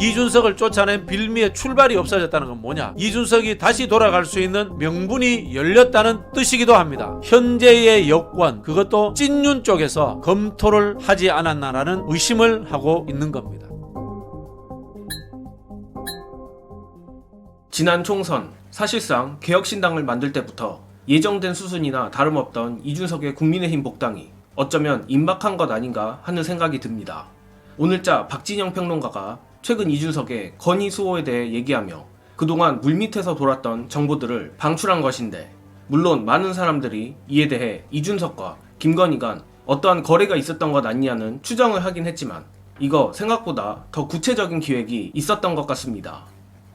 이준석을 쫓아낸 빌미의 출발이 없어졌다는 건 뭐냐? 이준석이 다시 돌아갈 수 있는 명분이 열렸다는 뜻이기도 합니다. 현재의 여권, 그것도 찐윤 쪽에서 검토를 하지 않았나라는 의심을 하고 있는 겁니다. 지난 총선, 사실상 개혁신당을 만들 때부터 예정된 수순이나 다름없던 이준석의 국민의힘 복당이 어쩌면 임박한 것 아닌가 하는 생각이 듭니다. 오늘자 박진영 평론가가 최근 이준석의 건의 수호에 대해 얘기하며 그동안 물밑에서 돌았던 정보들을 방출한 것인데, 물론 많은 사람들이 이에 대해 이준석과 김건희 간 어떠한 거래가 있었던 것 아니냐는 추정을 하긴 했지만 이거 생각보다 더 구체적인 기획이 있었던 것 같습니다.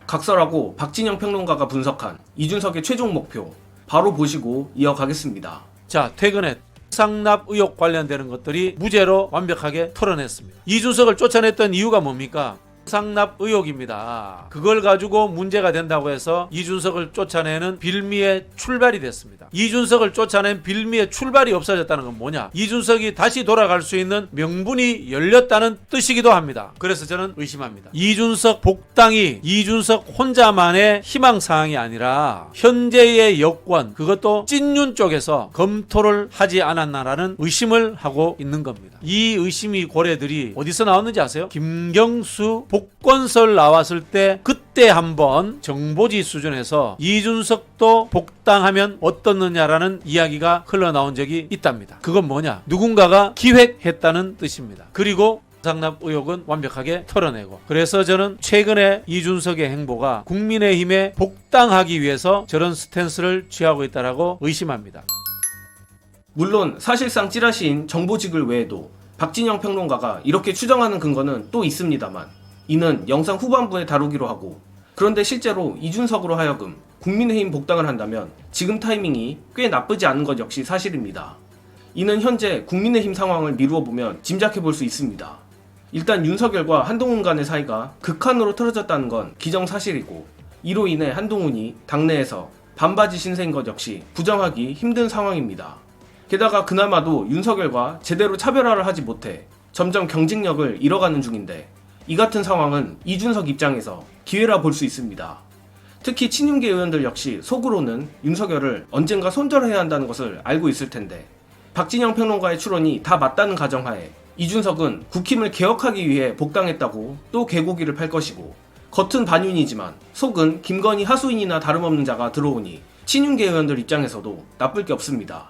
각설하고 박진영 평론가가 분석한 이준석의 최종 목표 바로 보시고 이어가겠습니다. 자, 퇴근에 상납 의혹 관련되는 것들이 무죄로 완벽하게 털어냈습니다. 이준석을 쫓아냈던 이유가 뭡니까? 상납 의혹입니다. 그걸 가지고 문제가 된다고 해서 이준석을 쫓아내는 빌미의 출발이 됐습니다. 이준석을 쫓아낸 빌미의 출발이 없어졌다는 건 뭐냐? 이준석이 다시 돌아갈 수 있는 명분이 열렸다는 뜻이기도 합니다. 그래서 저는 의심합니다. 이준석 복당이 이준석 혼자만의 희망사항이 아니라 현재의 여권, 그것도 찐윤 쪽에서 검토를 하지 않았나라는 의심을 하고 있는 겁니다. 이 의심이 고래들이 어디서 나왔는지 아세요? 김경수 복권설 나왔을 때 그때 한번 정보지 수준에서 이준석도 복당하면 어떻느냐라는 이야기가 흘러나온 적이 있답니다. 그건 뭐냐? 누군가가 기획했다는 뜻입니다. 그리고 상납 의혹은 완벽하게 털어내고, 그래서 저는 최근에 이준석의 행보가 국민의힘에 복당하기 위해서 저런 스탠스를 취하고 있다고 의심합니다. 물론 사실상 찌라시인 정보직을 외에도 박진영 평론가가 이렇게 추정하는 근거는 또 있습니다만 이는 영상 후반부에 다루기로 하고, 그런데 실제로 이준석으로 하여금 국민의힘 복당을 한다면 지금 타이밍이 꽤 나쁘지 않은 것 역시 사실입니다. 이는 현재 국민의힘 상황을 미루어 보면 짐작해 볼 수 있습니다. 일단 윤석열과 한동훈 간의 사이가 극한으로 틀어졌다는 건 기정사실이고, 이로 인해 한동훈이 당내에서 반바지 신세인 것 역시 부정하기 힘든 상황입니다. 게다가 그나마도 윤석열과 제대로 차별화를 하지 못해 점점 경쟁력을 잃어가는 중인데, 이 같은 상황은 이준석 입장에서 기회라 볼 수 있습니다. 특히 친윤계 의원들 역시 속으로는 윤석열을 언젠가 손절해야 한다는 것을 알고 있을 텐데, 박진영 평론가의 추론이 다 맞다는 가정하에 이준석은 국힘을 개혁하기 위해 복당했다고 또 개고기를 팔 것이고, 겉은 반윤이지만 속은 김건희 하수인이나 다름없는 자가 들어오니 친윤계 의원들 입장에서도 나쁠 게 없습니다.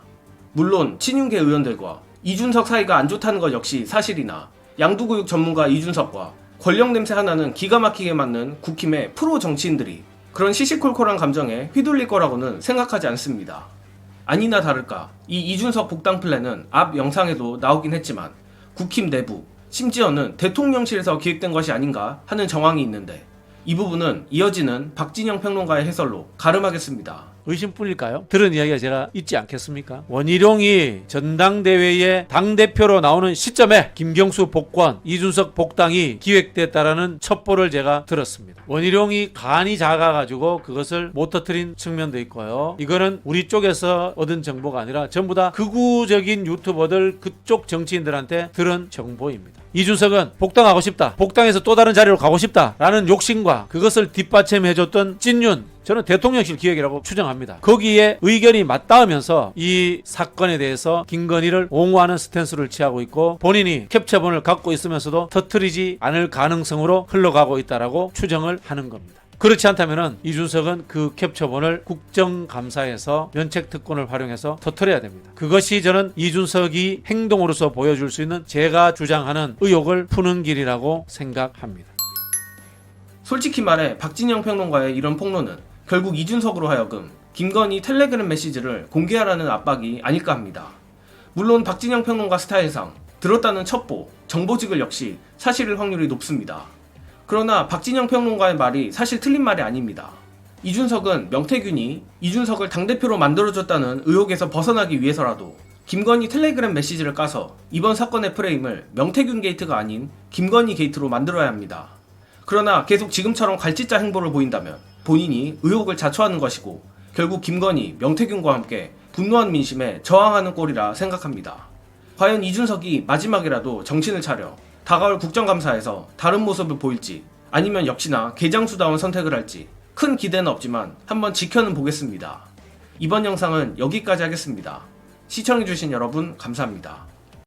물론 친윤계 의원들과 이준석 사이가 안 좋다는 것 역시 사실이나, 양두구육 전문가 이준석과 권력 냄새 하나는 기가 막히게 맞는 국힘의 프로 정치인들이 그런 시시콜콜한 감정에 휘둘릴 거라고는 생각하지 않습니다. 아니나 다를까 이 이준석 복당 플랜은 앞 영상에도 나오긴 했지만 국힘 내부, 심지어는 대통령실에서 기획된 것이 아닌가 하는 정황이 있는데, 이 부분은 이어지는 박진영 평론가의 해설로 가름하겠습니다. 의심뿐일까요? 들은 이야기가 제가 있지 않겠습니까? 원희룡이 전당대회에 당대표로 나오는 시점에 김경수 복권, 이준석 복당이 기획됐다라는 첩보를 제가 들었습니다. 원희룡이 간이 작아가지고 그것을 못 터뜨린 측면도 있고요. 이거는 우리 쪽에서 얻은 정보가 아니라 전부 다 극우적인 유튜버들, 그쪽 정치인들한테 들은 정보입니다. 이준석은 복당하고 싶다, 복당해서 또 다른 자리로 가고 싶다라는 욕심과 그것을 뒷받침해줬던 찐윤, 저는 대통령실 기획이라고 추정합니다. 거기에 의견이 맞닿으면서 이 사건에 대해서 김건희를 옹호하는 스탠스를 취하고 있고, 본인이 캡처본을 갖고 있으면서도 터뜨리지 않을 가능성으로 흘러가고 있다라고 추정을 하는 겁니다. 그렇지 않다면 이준석은 그 캡처본을 국정감사에서 면책특권을 활용해서 터뜨려야 됩니다. 그것이 저는 이준석이 행동으로서 보여줄 수 있는 제가 주장하는 의혹을 푸는 길이라고 생각합니다. 솔직히 말해 박진영 평론가의 이런 폭로는 결국 이준석으로 하여금 김건희 텔레그램 메시지를 공개하라는 압박이 아닐까 합니다. 물론 박진영 평론가 스타일상 들었다는 첩보, 정보직을 역시 사실일 확률이 높습니다. 그러나 박진영 평론가의 말이 사실 틀린 말이 아닙니다. 이준석은 명태균이 이준석을 당대표로 만들어줬다는 의혹에서 벗어나기 위해서라도 김건희 텔레그램 메시지를 까서 이번 사건의 프레임을 명태균 게이트가 아닌 김건희 게이트로 만들어야 합니다. 그러나 계속 지금처럼 갈짓자 행보를 보인다면 본인이 의혹을 자초하는 것이고, 결국 김건희, 명태균과 함께 분노한 민심에 저항하는 꼴이라 생각합니다. 과연 이준석이 마지막이라도 정신을 차려 다가올 국정감사에서 다른 모습을 보일지 아니면 역시나 개장수다운 선택을 할지 큰 기대는 없지만 한번 지켜는 보겠습니다. 이번 영상은 여기까지 하겠습니다. 시청해주신 여러분 감사합니다.